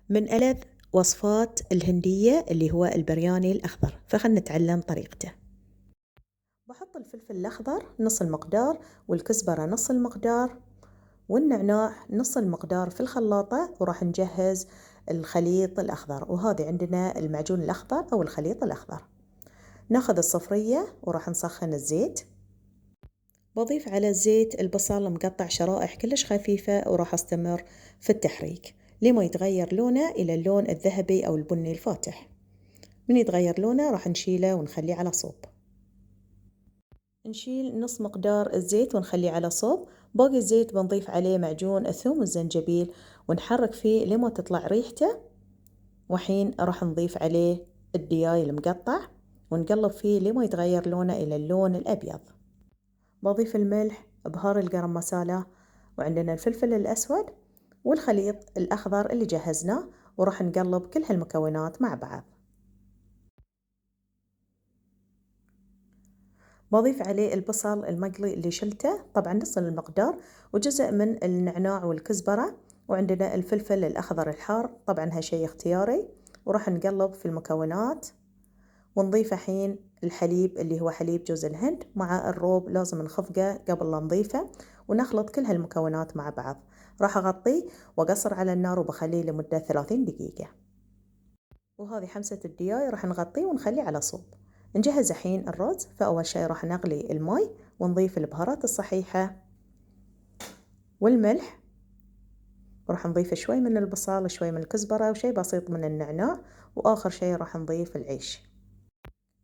من ألذ وصفات الهندية اللي هو البرياني الأخضر، فخلنا نتعلم طريقته. بحط الفلفل الأخضر نص المقدار، والكزبرة نص المقدار، والنعناع نص المقدار في الخلاطة، وراح نجهز الخليط الأخضر، وهذه عندنا المعجون الأخضر أو الخليط الأخضر. ناخذ الصفرية وراح نسخن الزيت، بضيف على الزيت البصل مقطع شرائح كلش خفيفة، وراح استمر في التحريك لما يتغير لونه إلى اللون الذهبي أو البني الفاتح. من يتغير لونه راح نشيله ونخليه على صوب. نشيل نص مقدار الزيت ونخليه على صوب. باقي الزيت بنضيف عليه معجون الثوم والزنجبيل ونحرك فيه لما تطلع ريحته. وحين راح نضيف عليه الدياي المقطع ونقلب فيه لما يتغير لونه إلى اللون الأبيض. بضيف الملح، بهار القرم مسالة، وعندنا الفلفل الأسود والخليط الأخضر اللي جهزناه، وراح نقلب كل هالمكونات مع بعض. بضيف عليه البصل المقلي اللي شلته، طبعا نص المقدار، وجزء من النعناع والكزبرة، وعندنا الفلفل الأخضر الحار، طبعا هالشي اختياري. وراح نقلب في المكونات ونضيف حين الحليب اللي هو حليب جوز الهند مع الروب، لازم نخفقه قبل لا نضيفه، ونخلط كل هالمكونات مع بعض. راح أغطيه وأقصر على النار وبخليه لمدة 30 دقيقة. وهذه حمسة الدياي راح نغطيه ونخليه على صوب. نجهز الحين الرز. فأول شي راح نغلي الماء ونضيف البهارات الصحيحة والملح، وراح نضيف شوي من البصل، شوي من الكزبرة، وشي بسيط من النعناع، وآخر شي راح نضيف العيش.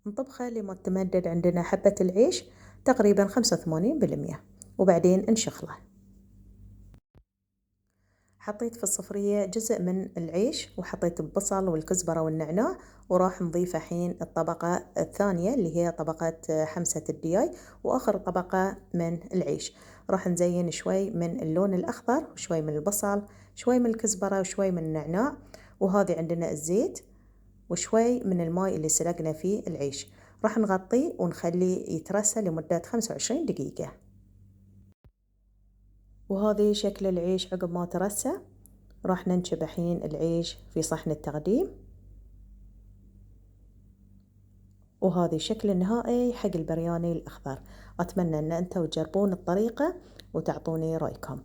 نطبخه لما تمدد عندنا حبة العيش تقريبا 85%، وبعدين نشخله. حطيت في الصفرية جزء من العيش، وحطيت البصل والكزبرة والنعناع، وراح نضيف حين الطبقة الثانية اللي هي طبقة حمسة الدياي، وآخر طبقة من العيش. راح نزين شوي من اللون الأخضر، وشوي من البصل، شوي من الكزبرة، وشوي من النعناع، وهذه عندنا الزيت، وشوي من الماء اللي سلقنا فيه العيش. راح نغطيه ونخليه يترسى لمدة 25 دقيقة. وهذه شكل العيش عقب ما ترسى. راح ننشب الحين العيش في صحن التقديم، وهذه شكل النهائي حق البرياني الأخضر. أتمنى أن أنتوا تجربون الطريقة وتعطوني رأيكم.